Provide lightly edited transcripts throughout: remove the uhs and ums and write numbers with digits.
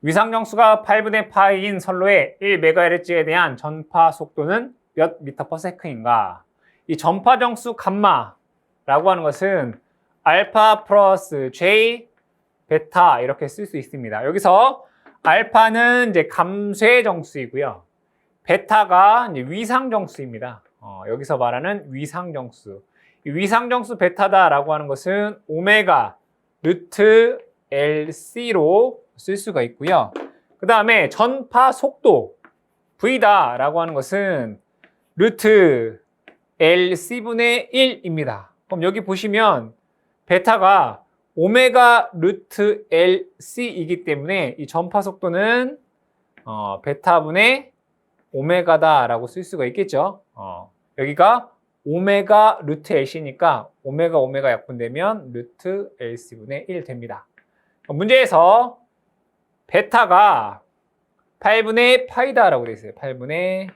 위상정수가 8분의 파이인 선로의 1MHz에 대한 전파 속도는 몇 미터 퍼 세컨인가? 이 전파정수 감마라고 하는 것은 알파 플러스 J, 베타 이렇게 쓸 수 있습니다. 여기서 알파는 이제 감쇄 정수이고요. 베타가 이제 위상 정수입니다. 여기서 말하는 위상 정수. 이 위상 정수 베타다라고 하는 것은 오메가 루트 LC로 쓸 수가 있고요. 그 다음에 전파 속도 V다라고 하는 것은 루트 LC분의 1입니다. 그럼 여기 보시면 베타가 오메가 루트 LC이기 때문에 이 전파 속도는 베타분의 오메가다라고 쓸 수가 있겠죠. 여기가 오메가 루트 LC니까 오메가 약분되면 루트 LC분의 1 됩니다. 문제에서 베타가 8분의 파이다라고 되어 있어요. 8분의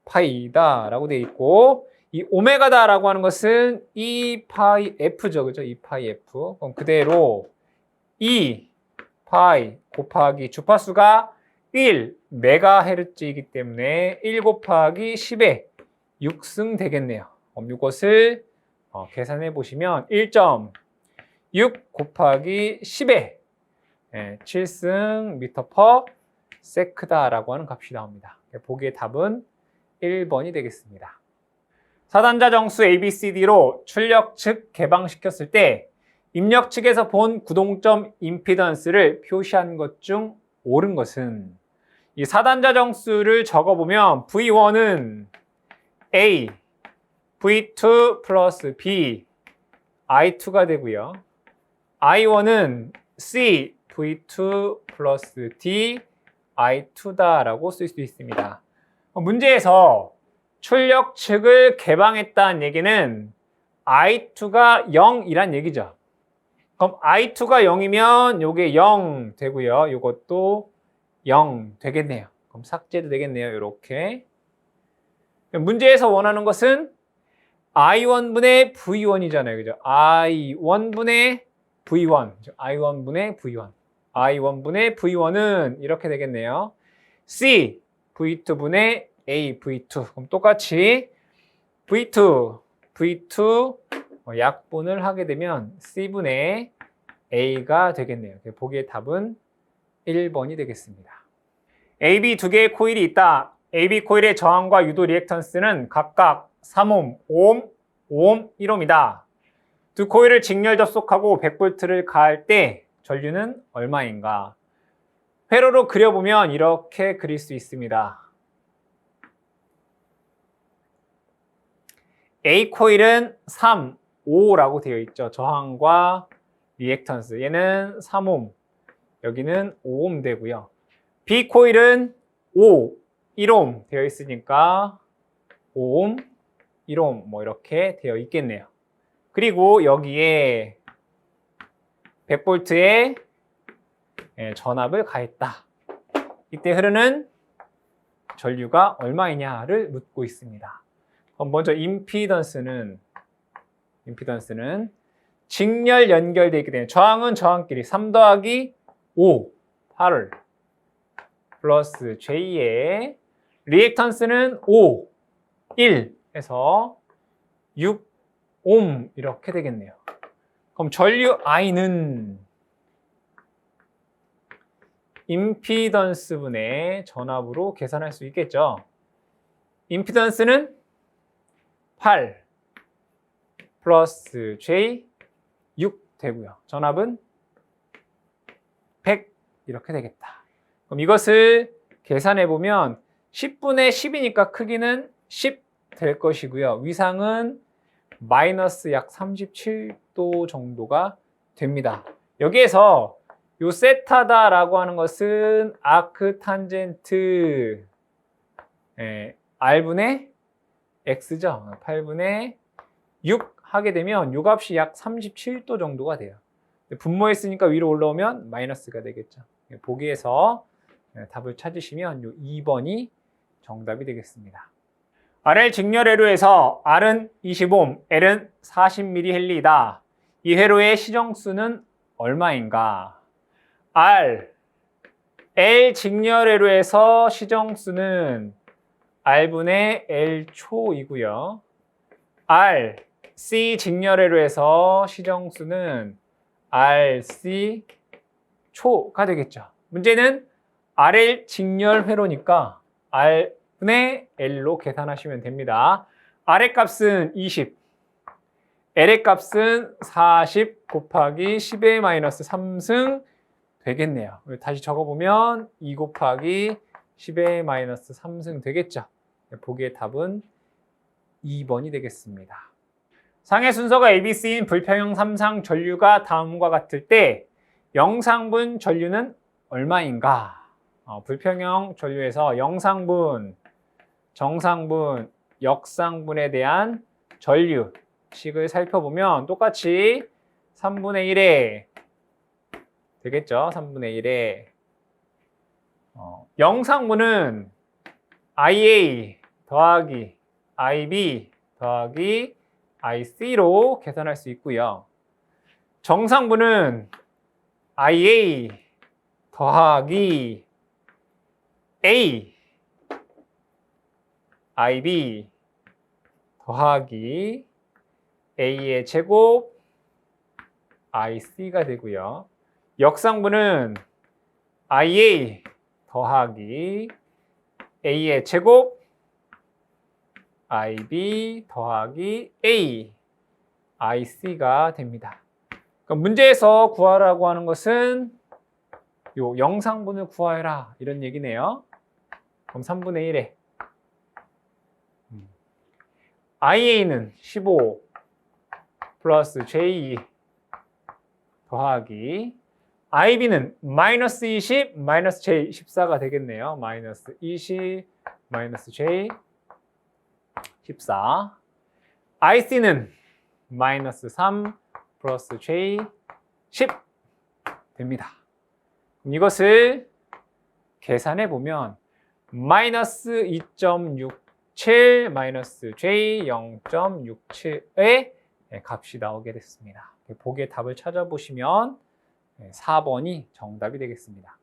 파이다라고 되어 있고 이 오메가다라고 하는 것은 2파이 F죠. 그죠? 2파이 F. 그럼 그대로 2파이 곱하기 주파수가 1MHz이기 때문에 1 곱하기 10의 6승 되겠네요. 그럼 이것을 계산해 보시면 1.6 곱하기 10의 7승 미터 퍼 세크다라고 하는 값이 나옵니다. 보기의 답은 1번이 되겠습니다. 4단자 정수 ABCD로 출력 측 개방시켰을 때 입력 측에서 본 구동점 임피던스를 표시한 것 중 옳은 것은 이 4단자 정수를 적어보면 V1은 A, V2 플러스 B, I2가 되고요. I1은 C, V2 플러스 D, I2다라고 쓸 수 있습니다. 문제에서 출력 측을 개방했다는 얘기는 I2가 0이란 얘기죠. 그럼 I2가 0이면 요게 0 되고요. 요것도 0 되겠네요. 그럼 삭제도 되겠네요. 이렇게. 문제에서 원하는 것은 I1분의 V1이잖아요. 그죠? I1분의 V1. I1분의 V1. I1분의 V1은 이렇게 되겠네요. C, V2분의 A, V2. 그럼 똑같이 V2 약분을 하게 되면 C분의 A가 되겠네요. 보기의 답은 1번이 되겠습니다. AB 두 개의 코일이 있다. AB 코일의 저항과 유도 리액턴스는 각각 3옴, 5옴, 5옴, 1옴이다. 두 코일을 직렬 접속하고 100V를 가할 때 전류는 얼마인가? 회로로 그려보면 이렇게 그릴 수 있습니다. A 코일은 3, 5라고 되어 있죠. 저항과 리액턴스. 얘는 3옴, 여기는 5옴 되고요. B 코일은 5, 1옴 되어 있으니까 5옴, 1옴 뭐 이렇게 되어 있겠네요. 그리고 여기에 100V의 전압을 가했다. 이때 흐르는 전류가 얼마이냐를 묻고 있습니다. 그럼 먼저 임피던스는 직렬 연결되어 있기 때문에 저항은 저항끼리 3 더하기 5, 8 플러스 J의 리액턴스는 5, 1 해서 6옴 이렇게 되겠네요. 그럼 전류 I는 임피던스분의 전압으로 계산할 수 있겠죠. 임피던스는 8 플러스 J 6 되고요. 전압은 100 이렇게 되겠다. 그럼 이것을 계산해 보면 10분의 10이니까 크기는 10 될 것이고요. 위상은 마이너스 약 37도 정도가 됩니다. 여기에서 요 세타다라고 하는 것은 아크 탄젠트 R분의 X죠. 8분의 6 하게 되면 요 값이 약 37도 정도가 돼요. 분모했으니까 위로 올라오면 마이너스가 되겠죠. 보기에서 답을 찾으시면 요 2번이 정답이 되겠습니다. RL 직렬 회로에서 R은 20옴, L은 40mH이다. 이 회로의 시정수는 얼마인가? R L 직렬회로에서 시정수는 R분의 L초이고요. R, C 직렬회로에서 시정수는 RC 초가 되겠죠. 문제는 RL 직렬회로니까 R분의 L로 계산하시면 됩니다. R의 값은 20, L의 값은 40 곱하기 10의 마이너스 3승 되겠네요. 다시 적어보면 2 곱하기 10의 마이너스 3승 되겠죠. 보기의 답은 2번이 되겠습니다. 상의 순서가 ABC인 불평형 3상 전류가 다음과 같을 때 영상분 전류는 얼마인가? 불평형 전류에서 영상분, 정상분, 역상분에 대한 전류식을 살펴보면 똑같이 3분의 1에 되겠죠? 3분의 1에 영상분은 IA 더하기 IB 더하기 IC로 계산할 수 있고요. 정상분은 IA 더하기 A IB 더하기 A의 제곱 IC가 되고요. 역상분은 IA 더하기 A의 제곱 IB 더하기 A IC가 됩니다. 그럼 문제에서 구하라고 하는 것은 요 영상분을 구하여라 이런 얘기네요. 그럼 3분의 1에 IA는 15 플러스 J 더하기 IB는 마이너스 20 마이너스 J 14가 되겠네요. 마이너스 20 마이너스 J 14 IC는 마이너스 3 플러스 J 10 됩니다. 이것을 계산해 보면 마이너스 2.67 마이너스 J 0.67의 값이 나오게 됐습니다. 보기의 답을 찾아보시면 4번이 정답이 되겠습니다.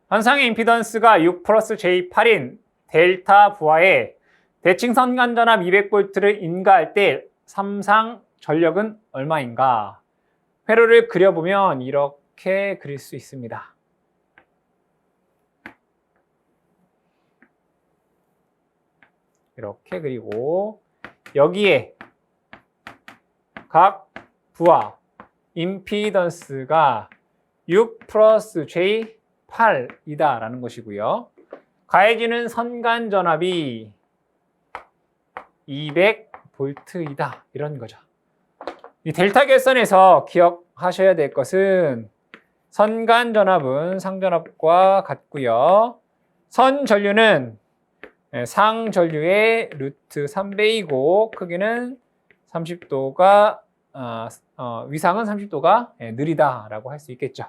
한상의 임피던스가 6 플러스 J8인 델타 부하에 대칭 선간전압 200V를 인가할 때 3상 전력은 얼마인가? 회로를 그려보면 이렇게 그릴 수 있습니다. 이렇게 그리고 여기에 각 부하 임피던스가 6 플러스 J8이다 라는 것이고요. 가해지는 선간전압이 200V이다 이런 거죠. 이 델타 결선에서 기억하셔야 될 것은 선간전압은 상전압과 같고요. 선전류는 상전류의 루트 3배이고 크기는 30도가 위상은 30도가 느리다라고 할 수 있겠죠.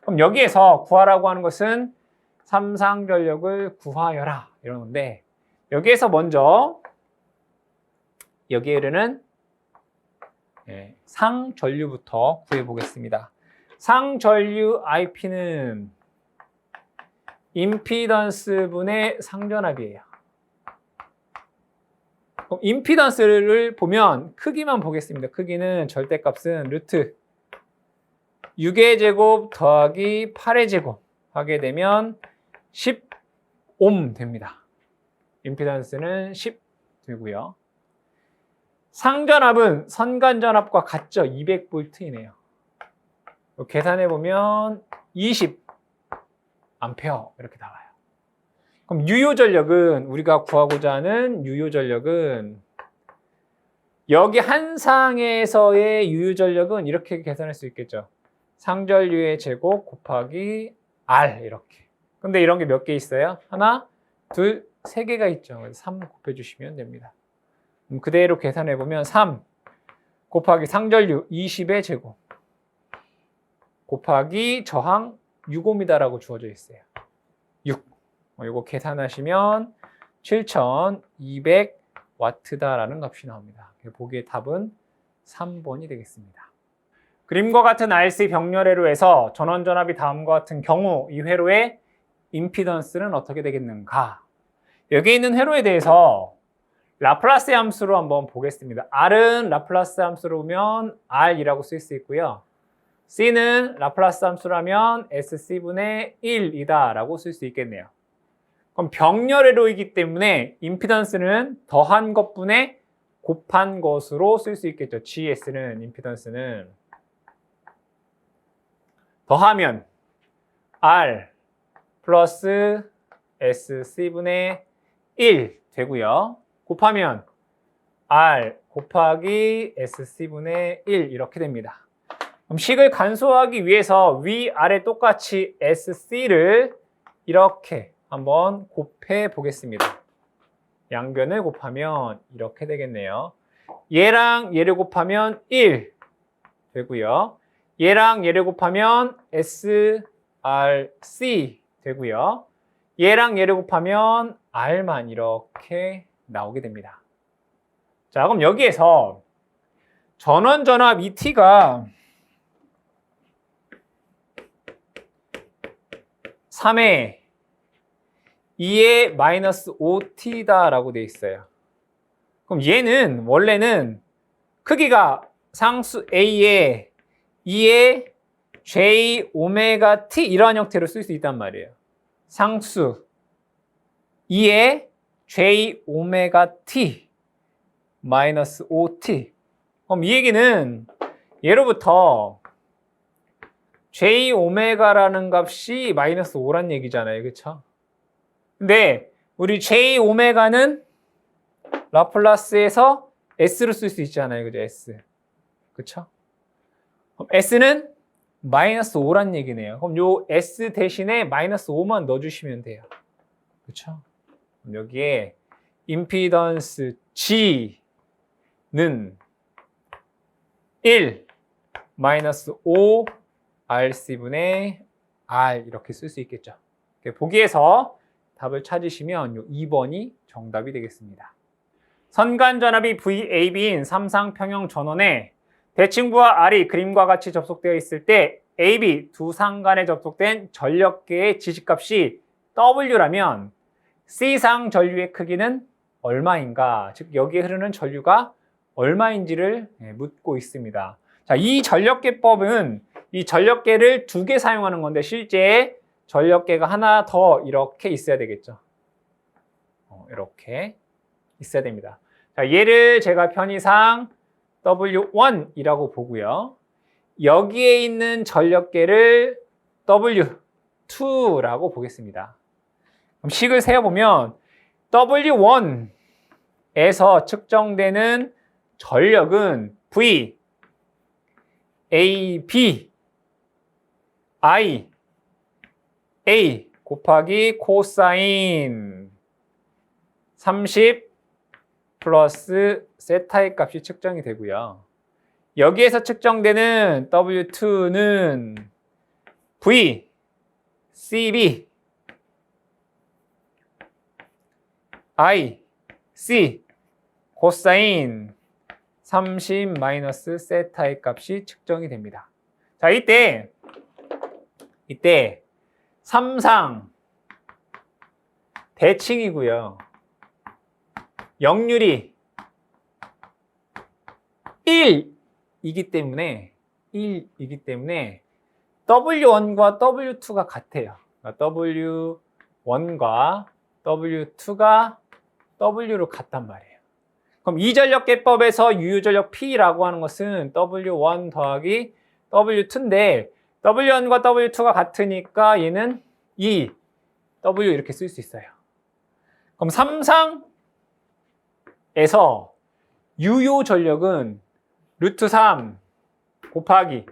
그럼 여기에서 구하라고 하는 것은 삼상전력을 구하여라 이런 건데 여기에서 먼저 여기에 흐르는 상전류부터 구해 보겠습니다. 상전류 IP는 임피던스 분의 상전압이에요. 그럼 임피던스를 보면 크기만 보겠습니다. 크기는 절대값은 루트 6의 제곱 더하기 8의 제곱 하게 되면 10옴 됩니다. 임피던스는 10 되고요. 상전압은 선간전압과 같죠. 200V이네요. 계산해 보면 20 암페어 이렇게 나와요. 그럼 유효전력은 우리가 구하고자 하는 유효전력은 여기 한 상에서의 유효전력은 이렇게 계산할 수 있겠죠. 상전류의 제곱 곱하기 R 이렇게. 근데 이런 게 몇 개 있어요? 하나, 둘, 세 개가 있죠. 그래서 3 곱해주시면 됩니다. 그대로 계산해 보면 3 곱하기 상전류 20의 제곱 곱하기 저항 6옴이다라고 주어져 있어요. 6. 이거 계산하시면 7200W다라는 값이 나옵니다. 보기의 답은 3번이 되겠습니다. 그림과 같은 RC 병렬 회로에서 전원 전압이 다음과 같은 경우 이 회로의 임피던스는 어떻게 되겠는가? 여기 있는 회로에 대해서 라플라스 함수로 한번 보겠습니다. R은 라플라스 함수로 보면 R이라고 쓸 수 있고요. C는 라플라스 함수라면 SC분의 1이다 라고 쓸 수 있겠네요. 그럼 병렬회로이기 때문에 임피던스는 더한 것분의 곱한 것으로 쓸 수 있겠죠. GS는 임피던스는 더하면 R 플러스 SC분의 1 되고요. 곱하면 R 곱하기 SC분의 1 이렇게 됩니다. 그럼 식을 간소화하기 위해서 위아래 똑같이 SC를 이렇게 한번 곱해 보겠습니다. 양변을 곱하면 이렇게 되겠네요. 얘랑 얘를 곱하면 1 되고요. 얘랑 얘를 곱하면 SRC 되고요. 얘랑 얘를 곱하면 R만 이렇게 나오게 됩니다. 자, 그럼 여기에서 전원전압 ET가 3에 2에 마이너스 5t다라고 되어 있어요. 그럼 얘는 원래는 크기가 상수 A에 2에 J 오메가 T 이러한 형태로 쓸 수 있단 말이에요. 상수 2에 J 오메가 T 마이너스 5T. 그럼 이 얘기는 예로부터 J 오메가라는 값이 마이너스 5란 얘기잖아요. 그렇죠? 근데 우리 J 오메가는 라플라스에서 S로 쓸 수 있잖아요. 그죠? S. 그렇죠? 그럼 S는 마이너스 5란 얘기네요. 그럼 요 S 대신에 마이너스 5만 넣어주시면 돼요. 그렇죠? 여기에 임피던스 G는 1 마이너스 5 RC분의 R 이렇게 쓸 수 있겠죠. 보기에서 답을 찾으시면 요 2번이 정답이 되겠습니다. 선간전압이 VAB인 삼상평형 전원에 대칭부와 R이 그림과 같이 접속되어 있을 때 AB 두 상간에 접속된 전력계의 지식값이 W라면 C상 전류의 크기는 얼마인가? 즉 여기에 흐르는 전류가 얼마인지를 묻고 있습니다. 자, 이 전력계법은 이 전력계를 2개 사용하는 건데 실제 전력계가 하나 더 이렇게 있어야 되겠죠. 이렇게 있어야 됩니다. 자, 얘를 제가 편의상 W1이라고 보고요. 여기에 있는 전력계를 W2라고 보겠습니다. 그럼 식을 세어보면 W1에서 측정되는 전력은 V, A, B, I, A 곱하기 코사인 30 플러스 세타의 값이 측정이 되고요. 여기에서 측정되는 W2는 V, CB, I, C 코사인 30 마이너스 세타의 값이 측정이 됩니다. 자, 이때 삼상 대칭이고요. 역률이 1이기 때문에 W1과 W2가 같아요. W1과 W2가 W로 같단 말이에요. 그럼 이 전력계법에서 유효전력 P라고 하는 것은 W1 더하기 W2인데 W1과 W2가 같으니까 얘는 W 이렇게 쓸 수 있어요. 그럼 삼상에서 유효전력은 루트 3 곱하기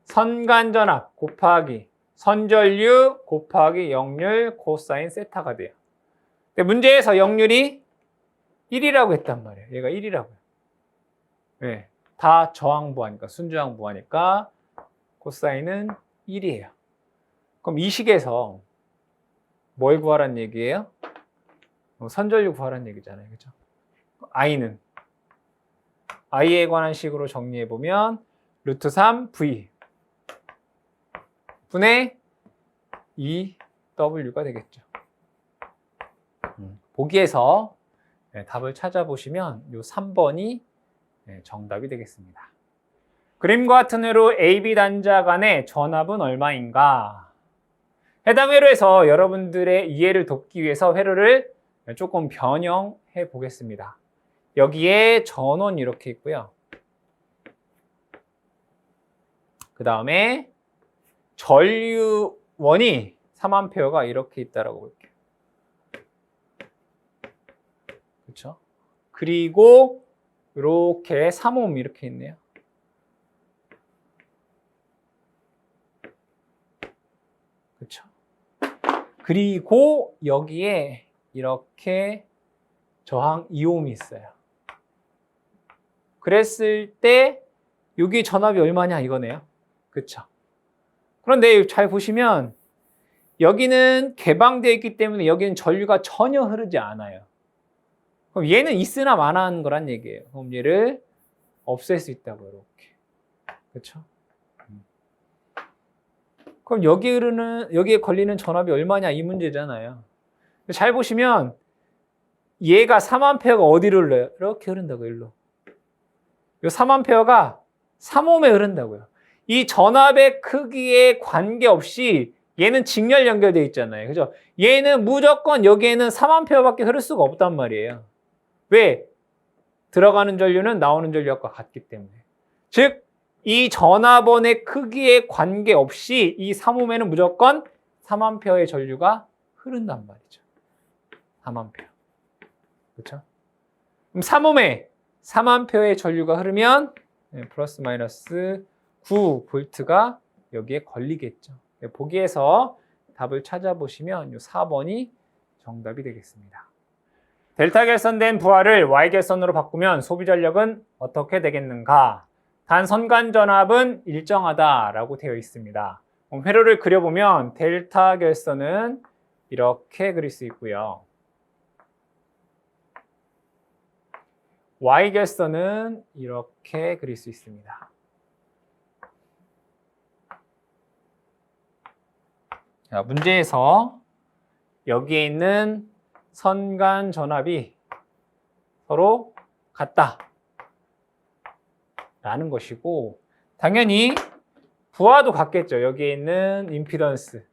선간전압 곱하기 선전류 곱하기 역률 코사인 세타가 돼요. 근데 문제에서 역률이 1이라고 했단 말이에요. 얘가 1이라고요. 네, 다 저항부하니까 순저항부하니까 코사인은 1이에요. 그럼 이 식에서 뭘 구하란 얘기예요? 선전류 구하란 얘기잖아요. 그렇죠? I에 관한 식으로 정리해보면 루트 3 V 분의 2 W가 되겠죠. 보기에서 답을 찾아보시면 이 3번이 정답이 되겠습니다. 그림과 같은 회로 AB 단자 간의 전압은 얼마인가? 해당 회로에서 여러분들의 이해를 돕기 위해서 회로를 조금 변형해 보겠습니다. 여기에 전원 이렇게 있고요. 그 다음에 전류원이 3A가 이렇게 있다라고 볼게요. 그렇죠? 그리고 이렇게 3옴 이렇게 있네요. 그렇죠? 그리고 여기에 이렇게 저항 2옴이 있어요. 그랬을 때 여기 전압이 얼마냐 이거네요. 그렇죠? 그런데 잘 보시면 여기는 개방되어 있기 때문에 여기는 전류가 전혀 흐르지 않아요. 그럼 얘는 있으나 마나한 거란 얘기예요. 그럼 얘를 없앨 수 있다고요. 이렇게. 그렇죠? 그럼 여기에 걸리는 전압이 얼마냐 이 문제잖아요. 잘 보시면 얘가 3A가 어디로 흘러요? 이렇게 흐른다고요. 일로. 이 3A가 3옴에 흐른다고요. 이 전압의 크기에 관계없이 얘는 직렬 연결되어 있잖아요. 그죠? 얘는 무조건 여기에는 3A밖에 흐를 수가 없단 말이에요. 왜? 들어가는 전류는 나오는 전류와 같기 때문에. 즉, 이 전압원의 크기에 관계없이 이 3옴에는 무조건 3A의 전류가 흐른단 말이죠. 3A. 그렇죠? 그럼 3옴에 3A의 전류가 흐르면 플러스 마이너스 9V가 여기에 걸리겠죠. 보기에서 답을 찾아보시면 이 4번이 정답이 되겠습니다. 델타 결선된 부하를 Y 결선으로 바꾸면 소비 전력은 어떻게 되겠는가? 단 선간 전압은 일정하다라고 되어 있습니다. 회로를 그려보면 델타 결선은 이렇게 그릴 수 있고요. Y 결선은 이렇게 그릴 수 있습니다. 자, 문제에서 여기에 있는 선간 전압이 서로 같다 라는 것이고, 당연히 부하도 같겠죠. 여기에 있는 임피던스가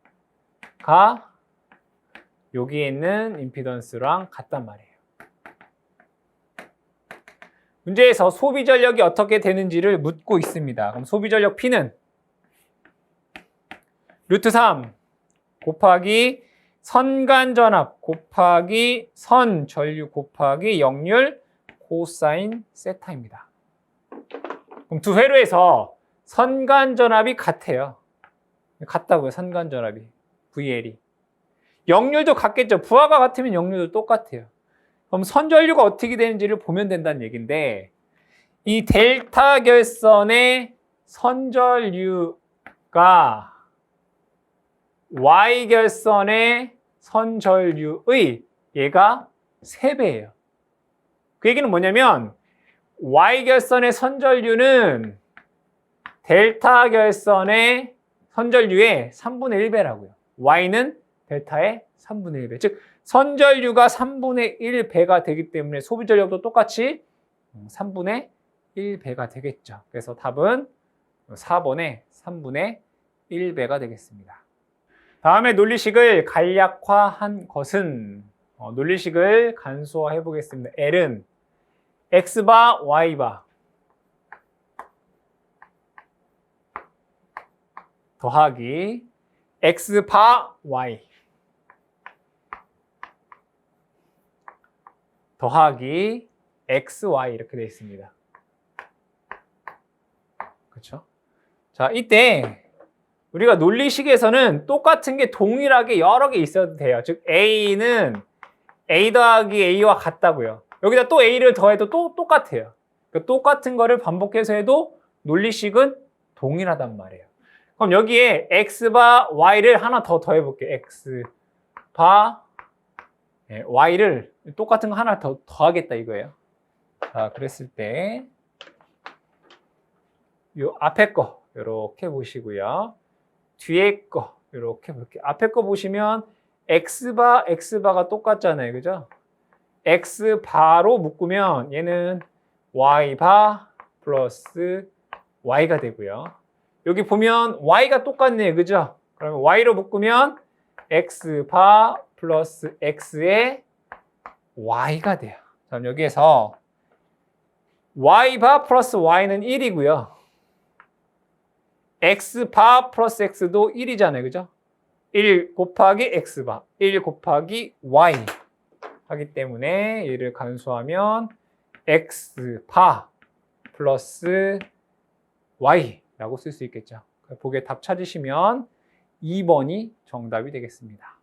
여기에 있는 임피던스랑 같단 말이에요. 문제에서 소비 전력이 어떻게 되는지를 묻고 있습니다. 그럼 소비 전력 P는 루트 3 곱하기 선간 전압 곱하기 선 전류 곱하기 역률 코사인 세타입니다. 그럼 두 회로에서 선간 전압이 같아요. 같다고요. 선간 전압이 VL이. 역률도 같겠죠. 부하가 같으면 역률도 똑같아요. 그럼 선전류가 어떻게 되는지를 보면 된다는 얘기인데, 이 델타 결선의 선전류가 Y 결선의 선전류의 얘가 3배예요. 그 얘기는 뭐냐면 Y 결선의 선전류는 델타 결선의 선전류의 3분의 1배라고요. Y는 델타의 3분의 1배. 즉 선전류가 3분의 1배가 되기 때문에 소비 전력도 똑같이 3분의 1배가 되겠죠. 그래서 답은 4번의 3분의 1배가 되겠습니다. 다음에 논리식을 간략화한 것은 논리식을 간소화해 보겠습니다. L은 X바 Y바 더하기 X바 Y 더하기 XY 이렇게 되어 있습니다. 그렇죠? 자, 이때 우리가 논리식에서는 똑같은 게 동일하게 여러 개 있어도 돼요. 즉 A는 A 더하기 A와 같다고요. 여기다 또 A를 더해도 또 똑같아요. 그러니까 똑같은 거를 반복해서 해도 논리식은 동일하단 말이에요. 그럼 여기에 X바 Y를 하나 더 더해볼게요. X바 Y를 똑같은 거 하나 더 더하겠다 이거예요. 자, 그랬을 때 요 앞에 거 이렇게 보시고요. 뒤에 거 이렇게 볼게요. 앞에 거 보시면 x바, x바가 똑같잖아요. 그죠? x바로 묶으면 얘는 y바 플러스 y가 되고요. 여기 보면 y가 똑같네요. 그죠? 그러면 y로 묶으면 x바 플러스 x의 y가 돼요. 그럼 여기에서 y바 플러스 y는 1이고요. x바 플러스 x도 1이잖아요. 그죠? 1 곱하기 x바, 1 곱하기 y 하기 때문에 얘를 간수하면 x바 플러스 y라고 쓸 수 있겠죠. 보기에 답 찾으시면 2번이 정답이 되겠습니다.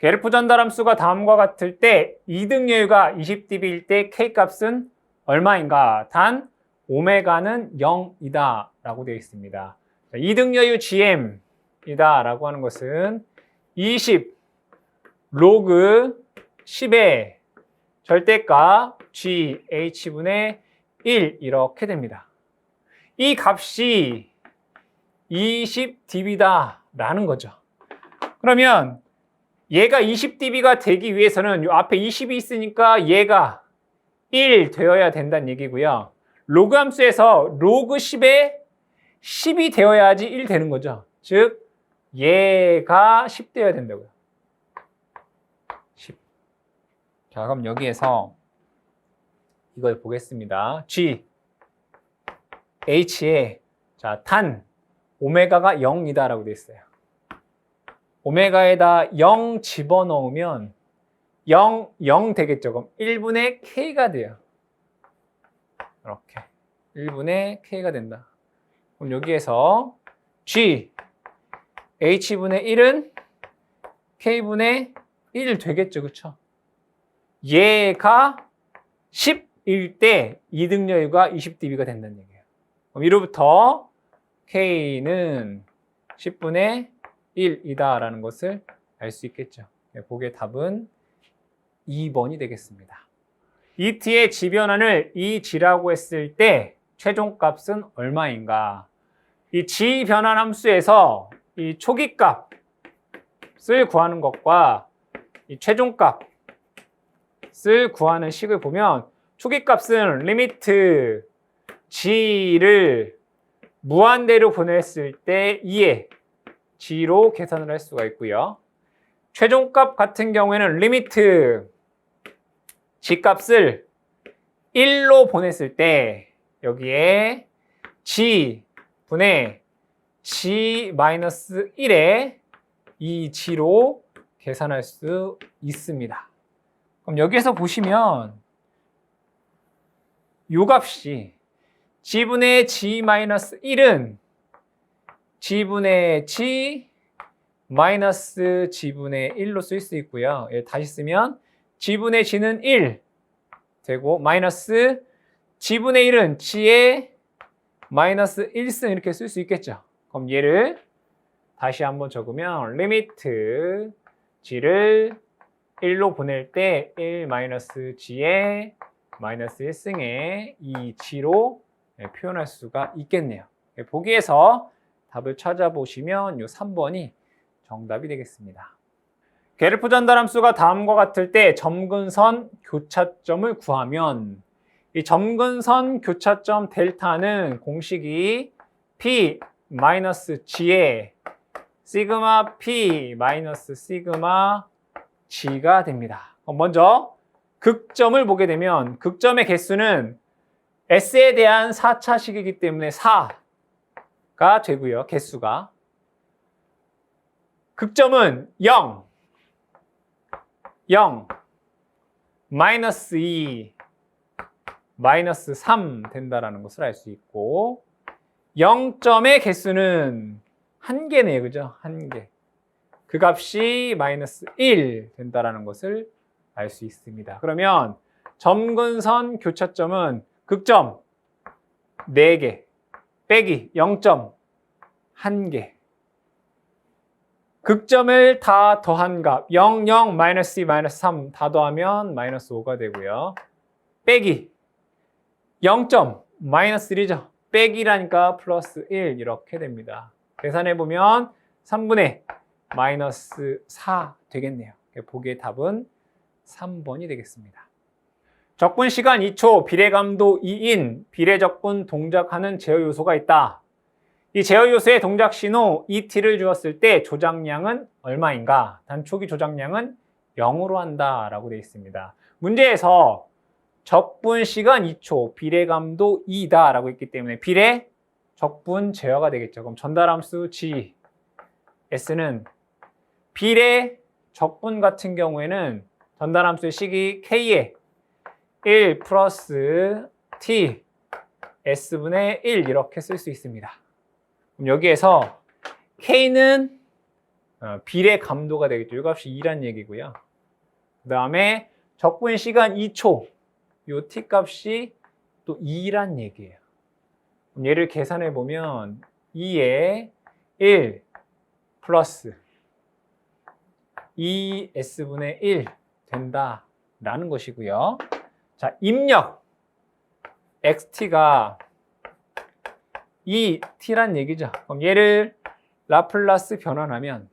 게르프 전달함수가 다음과 같을 때 이등여유가 20dB일 때 K값은 얼마인가? 단 오메가는 0이다 라고 되어 있습니다. 이등여유 GM이다 라고 하는 것은 20 로그 10의 절대값 GH분의 1 이렇게 됩니다. 이 값이 20dB다 라는 거죠. 그러면 얘가 20dB가 되기 위해서는 이 앞에 20이 있으니까 얘가 1 되어야 된다는 얘기고요. 로그 함수에서 로그 10에 10이 되어야지 1 되는 거죠. 즉 얘가 10 되어야 된다고요. 10. 자, 그럼 여기에서 이걸 보겠습니다. G, H에 자, tan 오메가가 0이다 라고 되어 있어요. 오메가에다 0 집어넣으면 0 되겠죠. 그럼 1분의 K가 돼요. 이렇게 1분의 K가 된다. 그럼 여기에서 G, H분의 1은 K분의 1 되겠죠. 그렇죠? 얘가 10일 때 이등여유가 20dB가 된다는 얘기예요. 그럼 이로부터 K는 10분의 1이다 라는 것을 알 수 있겠죠. 보기의 답은 2번이 되겠습니다. 이 t의 지변환을 이 g라고 했을 때 최종값은 얼마인가? 이 g 변환 함수에서 이 초기값을 구하는 것과 이 최종값을 구하는 식을 보면 초기값은 리미트 g를 무한대로 보냈을 때 2의 g로 계산을 할 수가 있고요. 최종값 같은 경우에는 리미트 g값을 1로 보냈을 때 여기에 g분의 g-1에 이 g로 계산할 수 있습니다. 그럼 여기에서 보시면 이 값이 g분의 g-1은 g분의 g 마이너스 g분의 1로 쓸 수 있고요. 다시 쓰면 g분의 g는 1 되고 마이너스 g분의 1은 g의 마이너스 1승 이렇게 쓸 수 있겠죠. 그럼 얘를 다시 한번 적으면 리미트 g를 1로 보낼 때 1 마이너스 g의 마이너스 1승에 이 g로 표현할 수가 있겠네요. 보기에서 답을 찾아보시면 이 3번이 정답이 되겠습니다. 게르프 전달함수가 다음과 같을 때 점근선 교차점을 구하면 이 점근선 교차점 델타는 공식이 P-G에 시그마 P 마이너스 시그마 G가 됩니다. 먼저 극점을 보게 되면 극점의 개수는 S에 대한 4차식이기 때문에 4가 되고요. 개수가. 극점은 0, 마이너스 2, 마이너스 3 된다라는 것을 알 수 있고 0점의 개수는 1개네요. 그죠? 1개. 그 값이 마이너스 1 된다라는 것을 알 수 있습니다. 그러면 점근선 교차점은 극점 4개 빼기 0점 1개. 극점을 다 더한 값 0, 0, 마이너스 2, 마이너스 3 다 더하면 마이너스 5가 되고요. 빼기 0점 마이너스 1이죠. 빼기라니까 플러스 1 이렇게 됩니다. 계산해보면 3분의 마이너스 4 되겠네요. 보기의 답은 3번이 되겠습니다. 적분 시간 2초, 비례감도 2인, 비례적분 동작하는 제어 요소가 있다. 이 제어 요소의 동작 신호 ET를 주었을 때 조작량은 얼마인가? 단초기 조작량은 0으로 한다라고 되어 있습니다. 문제에서 적분 시간 2초, 비례감도 2다라고 했기 때문에 비례, 적분, 제어가 되겠죠. 그럼 전달함수 G, S는 비례, 적분 같은 경우에는 전달함수의 식이 K에 1 플러스 T, S분의 1 이렇게 쓸 수 있습니다. 그럼 여기에서 K는 비례 감도가 되겠죠. 이 값이 2란 얘기고요. 그 다음에 적분 시간 2초, 요 T 값이 또 2란 얘기예요. 그럼 얘를 계산해 보면 2에 1 플러스 2S분의 1 된다라는 것이고요. 자, 입력 XT가 2T란 얘기죠. 그럼 얘를 라플라스 변환하면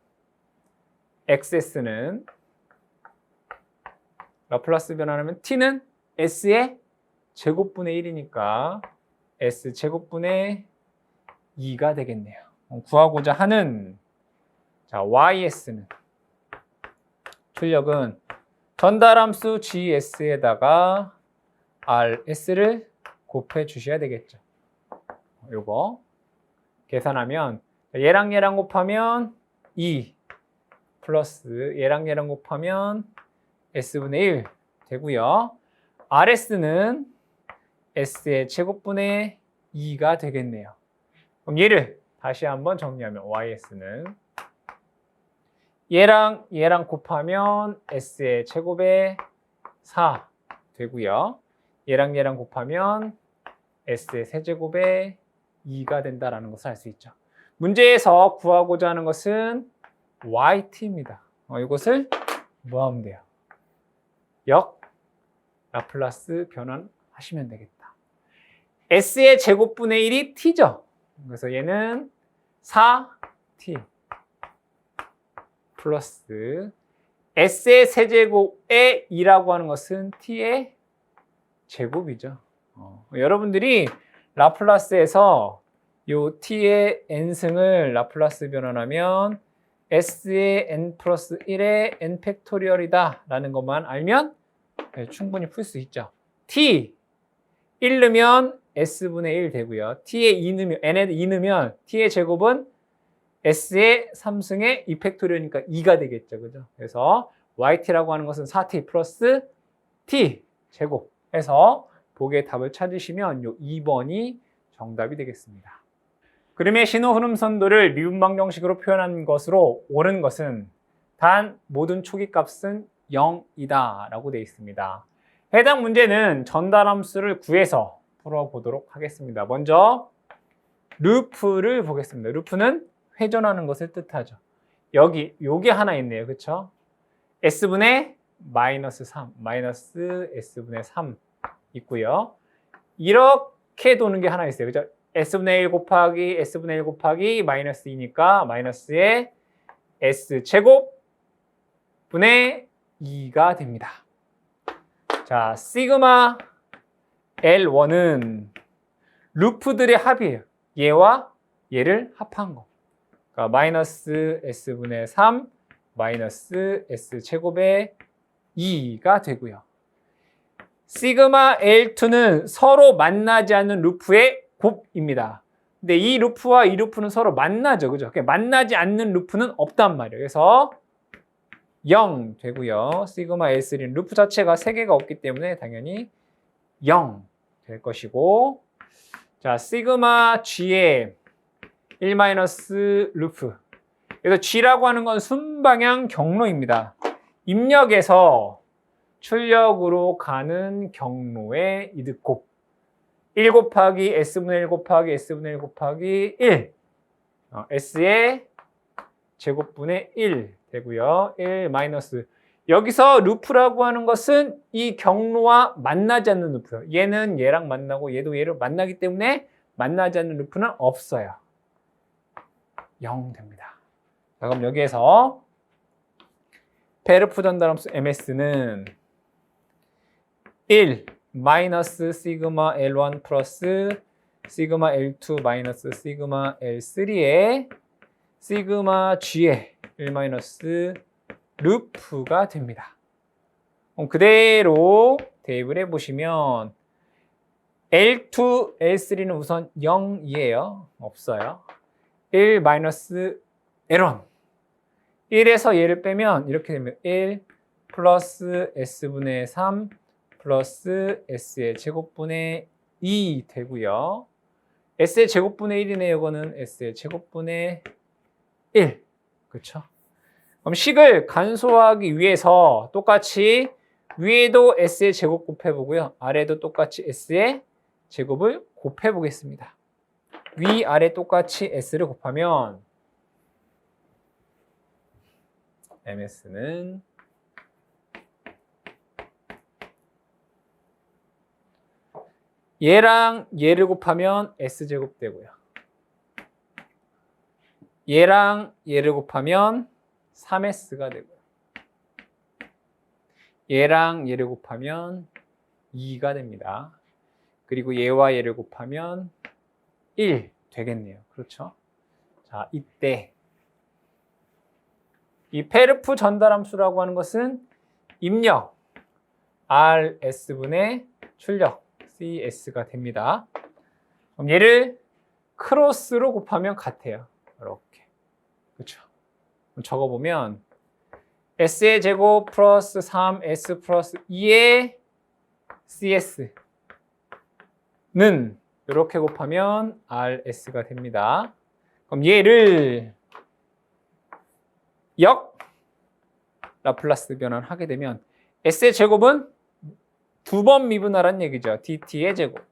XS는 라플라스 변환하면 T는 S의 제곱분의 1이니까 S 제곱분의 2가 되겠네요. 구하고자 하는 자, YS는 출력은 전달함수 GS에다가 RS를 곱해 주셔야 되겠죠. 요거 계산하면 얘랑 얘랑 곱하면 2 플러스 얘랑 얘랑 곱하면 S분의 1 되고요. RS는 S의 제곱분의 2가 되겠네요. 그럼 얘를 다시 한번 정리하면 YS는 얘랑 얘랑 곱하면 S의 제곱의 4 되고요. 얘랑 얘랑 곱하면 S의 세제곱의 2가 된다는 것을 알 수 있죠. 문제에서 구하고자 하는 것은 YT입니다. 이것을 뭐 하면 돼요? 역 라플라스 변환하시면 되겠다. S의 제곱분의 1이 T죠. 그래서 얘는 4T 플러스 S의 세제곱의 2라고 하는 것은 T의 제곱이죠. 여러분들이 라플라스에서 요 T의 n승을 라플라스 변환하면 S의 n 플러스 1의 n 팩토리얼이다 라는 것만 알면 충분히 풀 수 있죠. T 1 넣으면 S분의 1 되고요. T에 2 넣으면, n에 2 넣으면 T의 제곱은 S의 3승의 2 팩토리얼이니까 2가 되겠죠. 그죠? 그래서 YT라고 하는 것은 4T 플러스 T 제곱 해서 보기의 답을 찾으시면 요 2번이 정답이 되겠습니다. 그림의 신호 흐름 선도를 미분방 정식으로 표현한 것으로 옳은 것은 단 모든 초기 값은 0이다 라고 되어 있습니다. 해당 문제는 전달함수를 구해서 풀어보도록 하겠습니다. 먼저 루프를 보겠습니다. 루프는 회전하는 것을 뜻하죠. 여기 요게 하나 있네요. 그렇죠? S분의 마이너스 3, 마이너스 S분의 3 있고요. 이렇게 도는 게 하나 있어요. 그죠? S분의 1 곱하기 S분의 1 곱하기 마이너스 2니까 마이너스의 S제곱 분의 2가 됩니다. 자, 시그마 L1은 루프들의 합이에요. 얘와 얘를 합한 거. 그러니까 마이너스 S분의 3 마이너스 S제곱의 2가 되고요. 시그마 L2는 서로 만나지 않는 루프의 곱입니다. 근데 이 루프와 이 루프는 서로 만나죠. 그죠? 만나지 않는 루프는 없단 말이에요. 그래서 0 되고요. 시그마 L3는 루프 자체가 3개가 없기 때문에 당연히 0 될 것이고, 자, 시그마 G의 1 마이너스 루프. 그래서 G라고 하는 건 순방향 경로입니다. 입력에서 출력으로 가는 경로의 이득곱 1 곱하기 S분의 1 곱하기 S분의 1 곱하기 1 S의 제곱분의 1 되고요. 1 마이너스 여기서 루프라고 하는 것은 이 경로와 만나지 않는 루프예요. 얘는 얘랑 만나고 얘도 얘를 만나기 때문에 만나지 않는 루프는 없어요. 0 됩니다. 자, 그럼 여기에서 페르프 전달함수 MS는 1 마이너스 시그마 L1 플러스 시그마 L2 마이너스 시그마 L3의 시그마 G의 1 마이너스 루프가 됩니다. 그럼 그대로 대입을 해보시면 L2, L3는 우선 0이에요. 없어요. 1 마이너스 L1 1에서 얘를 빼면 이렇게 되면 1 플러스 S분의 3 플러스 S의 제곱분의 2 되고요. S의 제곱분의 1이네요. 이거는 S의 제곱분의 1. 그렇죠? 그럼 식을 간소화하기 위해서 똑같이 위에도 S의 제곱 곱해보고요. 아래도 똑같이 S의 제곱을 곱해보겠습니다. 위, 아래 똑같이 S를 곱하면 MS는 얘랑 얘를 곱하면 S제곱 되고요. 얘랑 얘를 곱하면 3S가 되고요. 얘랑 얘를 곱하면 2가 됩니다. 그리고 얘와 얘를 곱하면 1 되겠네요. 그렇죠? 자, 이때 이 페르프 전달함수라고 하는 것은 입력 RS분의 출력 CS가 됩니다. 그럼 얘를 크로스로 곱하면 같아요. 이렇게. 그렇죠? 적어보면 S의 제곱 플러스 3S 플러스 2의 CS는 이렇게 곱하면 RS가 됩니다. 그럼 얘를 역 라플라스 변환하게 되면 S의 제곱은 2번 미분하라는 얘기죠. DT의 제곱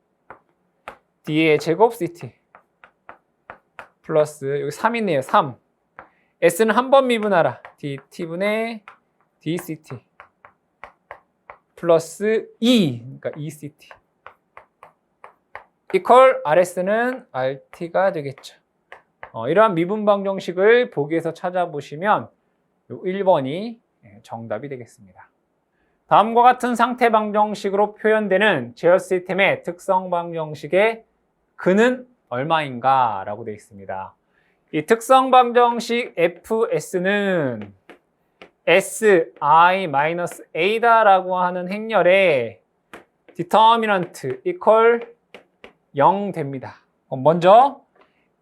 D의 제곱 CT 플러스 여기 3이네요. 3 S는 한 번 미분하라. DT분의 DCT 플러스 2 그러니까 ECT 이퀄 RS는 RT가 되겠죠. 이러한 미분 방정식을 보기에서 찾아보시면 1번이 정답이 되겠습니다. 다음과 같은 상태 방정식으로 표현되는 제어 시스템의 특성 방정식의 근은 얼마인가 라고 되어 있습니다. 이 특성 방정식 FS는 Si-A다라고 하는 행렬의 디터미넌트 이퀄 0 됩니다. 먼저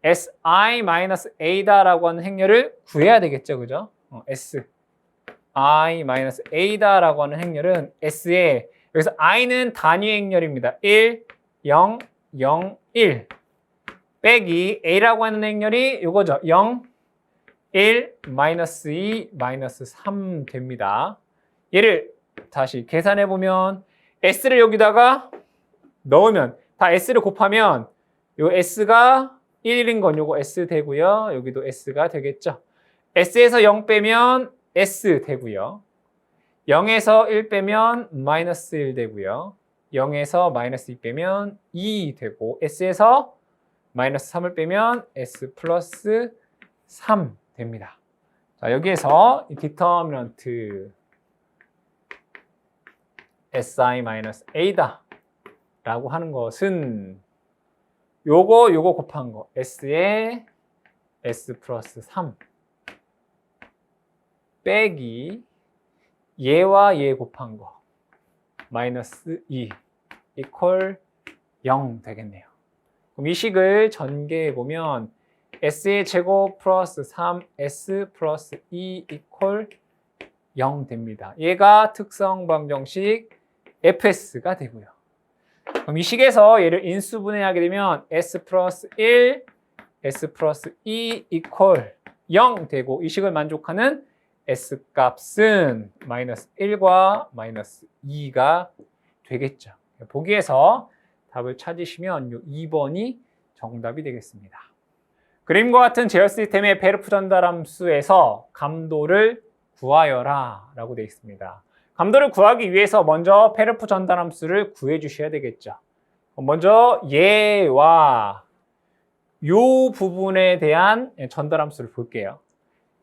Si-A다라고 하는 행렬을 구해야 되겠죠. 그죠? Si-A다라고 하는 행렬은 S에 여기서 I는 단위 행렬입니다. 1, 0, 0, 1 빼기 A라고 하는 행렬이 이거죠. 0, 1, 마이너스 2, 마이너스 3 됩니다. 얘를 다시 계산해보면 S를 여기다가 넣으면 다 S를 곱하면 요 S가 1인 건 요거 S 되고요. 여기도 S가 되겠죠. S에서 0 빼면 S 되고요. 0에서 1 빼면 마이너스 1 되고요. 0에서 마이너스 2 빼면 2 되고 S에서 마이너스 3을 빼면 S 플러스 3 됩니다. 자, 여기에서 이 디터미넌트 Si-A다 라고 하는 것은 요거 곱한 거 S에 S 플러스 3 빼기 얘와 얘 곱한 거 마이너스 2 이퀄 0 되겠네요. 그럼 이 식을 전개해 보면 S의 제곱 플러스 3S 플러스 2 이퀄 0 됩니다. 얘가 특성 방정식 FS가 되고요. 그럼 이 식에서 얘를 인수분해하게 되면 S 플러스 1, S 플러스 2 이퀄 0 되고 이 식을 만족하는 S 값은 마이너스 1과 마이너스 2가 되겠죠. 보기에서 답을 찾으시면 이 2번이 정답이 되겠습니다. 그림과 같은 제어 시스템의 페르프 전달함수에서 감도를 구하여라 라고 되어 있습니다. 감도를 구하기 위해서 먼저 페르프 전달함수를 구해 주셔야 되겠죠. 먼저 얘와 요 부분에 대한 전달함수를 볼게요.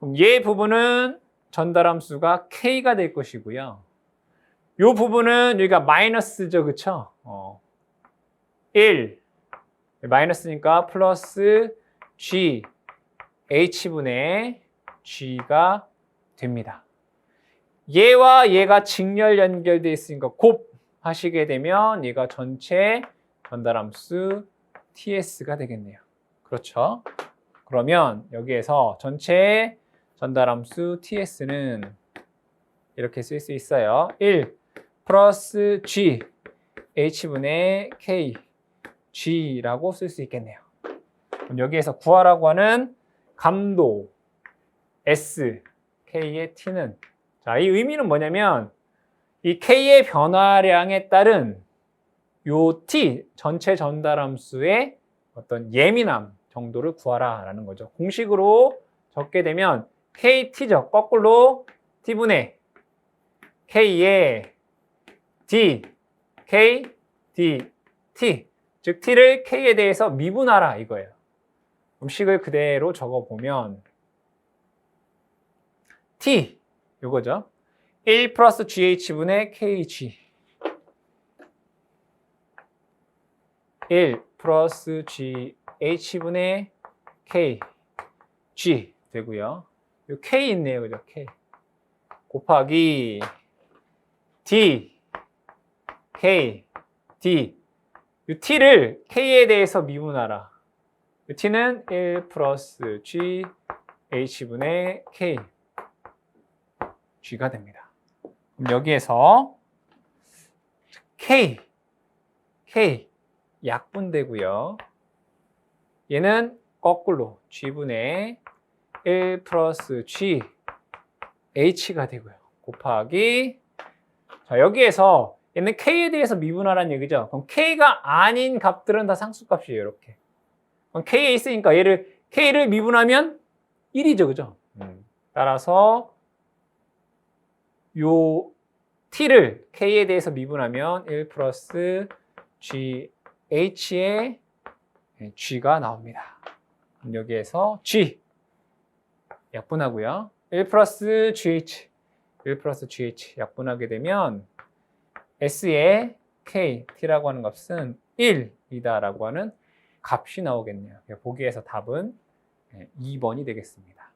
그럼 얘 부분은 전달함수가 K가 될 것이고요. 요 부분은 여기가 마이너스죠, 그쵸? 1 마이너스니까 플러스 G H분의 G가 됩니다. 얘와 얘가 직렬 연결되어 있으니까 곱하시게 되면 얘가 전체 전달함수 TS가 되겠네요. 그렇죠? 그러면 여기에서 전체 전달함수 TS는 이렇게 쓸 수 있어요. 1 플러스 G H분의 K G라고 쓸 수 있겠네요. 그럼 여기에서 구하라고 하는 감도 S, K의 T는 자, 이 의미는 뭐냐면 이 K의 변화량에 따른 요 T 전체 전달함수의 어떤 예민함 정도를 구하라라는 거죠. 공식으로 적게 되면 KT죠. 거꾸로 T분의 K의 D, K, D, T. 즉 T를 K에 대해서 미분하라 이거예요. 그럼 식을 그대로 적어보면 T, 요거죠. 1 플러스 GH분의 KG 1 플러스 GH분의 KG 되고요. 요 K 있네요. 그죠? K 곱하기 D, K, D 이 T를 K에 대해서 미분하라. 이 T는 1 플러스 G, H분의 K, G가 됩니다. 그럼 여기에서 K 약분되고요. 얘는 거꾸로 G분의 1 플러스 G, H가 되고요. 곱하기 자 여기에서 얘는 K에 대해서 미분하라는 얘기죠. 그럼 K가 아닌 값들은 다 상수값이에요. 이렇게. 그럼 K에 있으니까 얘를 K를 미분하면 1이죠. 그죠? 따라서 요 T를 K에 대해서 미분하면 1 플러스 GH의 G가 나옵니다. 그럼 여기에서 G 약분하고요. 1 플러스 GH 1 플러스 GH 약분하게 되면 S의 K, T라고 하는 값은 1이다라고 하는 값이 나오겠네요. 보기에서 답은 2번이 되겠습니다.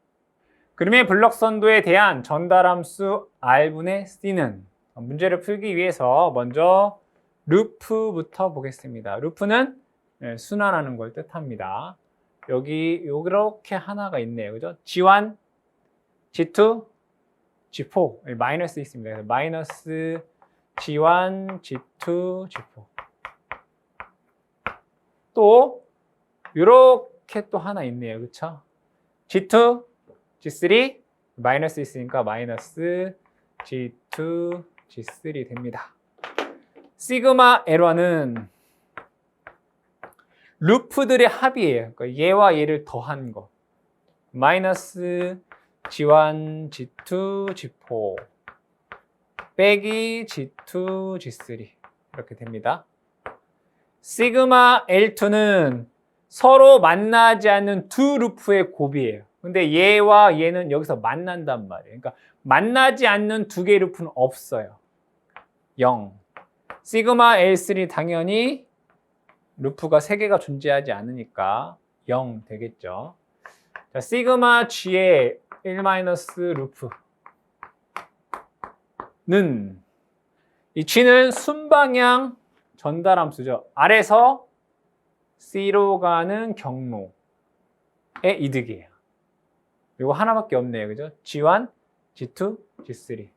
그림의 블럭선도에 대한 전달함수 R분의 C는 문제를 풀기 위해서 먼저 루프부터 보겠습니다. 루프는 순환하는 걸 뜻합니다. 여기 이렇게 하나가 있네요. 그죠? G1, G2, G4 마이너스 있습니다. 그래서 마이너스 G1, G2, G4 또 이렇게 또 하나 있네요. 그렇죠? G2, G3 마이너스 있으니까 마이너스 G2, G3 됩니다. 시그마 L1은 루프들의 합이에요. 그러니까 얘와 얘를 더한 거. 마이너스 G1, G2, G4 빼기 G2, G3 이렇게 됩니다. 시그마 L2는 서로 만나지 않는 두 루프의 곱이에요. 근데 얘와 얘는 여기서 만난단 말이에요. 그러니까 만나지 않는 두 개의 루프는 없어요. 0. 시그마 L3 당연히 루프가 3개가 존재하지 않으니까 0 되겠죠. 자, 시그마 G의 1-루프는 이 G는 순방향 전달함수죠. R에서 C로 가는 경로의 이득이에요. 이거 하나밖에 없네요. 그죠? G1, G2, G3.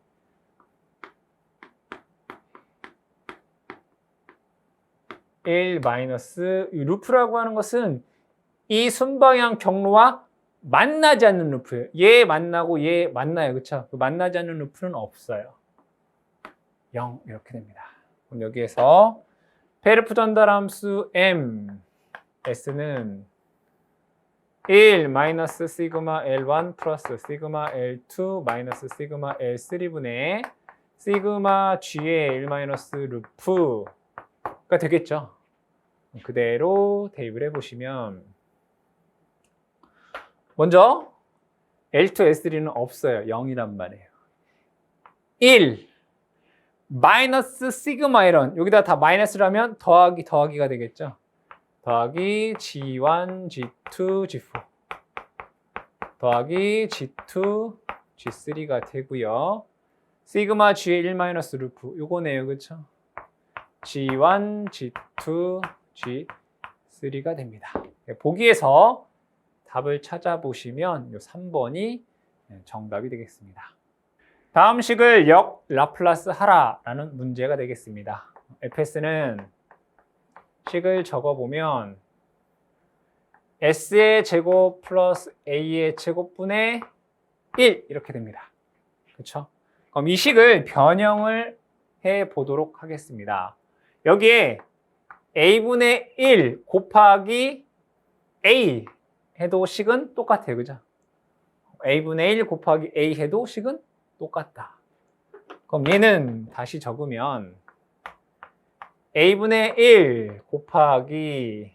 이 루프라고 하는 것은 이 순방향 경로와 만나지 않는 루프예요. 얘 만나고 얘 만나요. 그쵸? 만나지 않는 루프는 없어요. 0 이렇게 됩니다. 그럼 여기에서 페르프 전달함수 M, S는 1 마이너스 시그마 L1 플러스 시그마 L2 마이너스 시그마 L3분의 시그마 G의 1 마이너스 루프가 되겠죠. 그대로 대입을 해보시면 먼저 L2, S3는 없어요. 0이란 말이에요. 1 마이너스 시그마 이런 여기다 다 마이너스라면 더하기가 되겠죠. 더하기 G1, G2, G4 더하기 G2, G3가 되고요. 시그마 G의 1 마이너스 루프 요거네요. 그렇죠? G1, G2, G3가 됩니다. 보기에서 답을 찾아보시면 요 3번이 정답이 되겠습니다. 다음 식을 역 라플라스 하라라는 문제가 되겠습니다. FS는 식을 적어보면 S의 제곱 플러스 A의 제곱분의 1 이렇게 됩니다. 그렇죠? 그럼 이 식을 변형을 해보도록 하겠습니다. 여기에 A분의 1 곱하기 A 해도 식은 똑같아요. 그죠? A분의 1 곱하기 A 해도 식은 똑같다. 그럼 얘는 다시 적으면 A분의 1 곱하기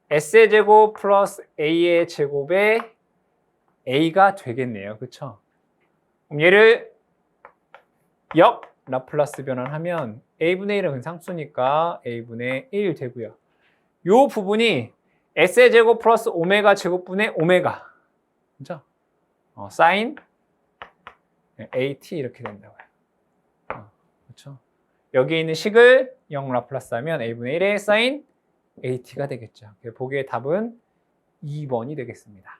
S의 제곱 플러스 A의 제곱에 A가 되겠네요. 그렇죠? 그럼 얘를 역 라플라스 변환하면 A분의 1은 상수니까 A분의 1 되고요. 이 부분이 S의 제곱 플러스 오메가 제곱분의 오메가. 그죠? 사인 AT 이렇게 된다고요. 그렇죠? 여기에 있는 식을 0 라플라스 하면 A분의 1의 사인 AT가 되겠죠. 보기의 답은 2번이 되겠습니다.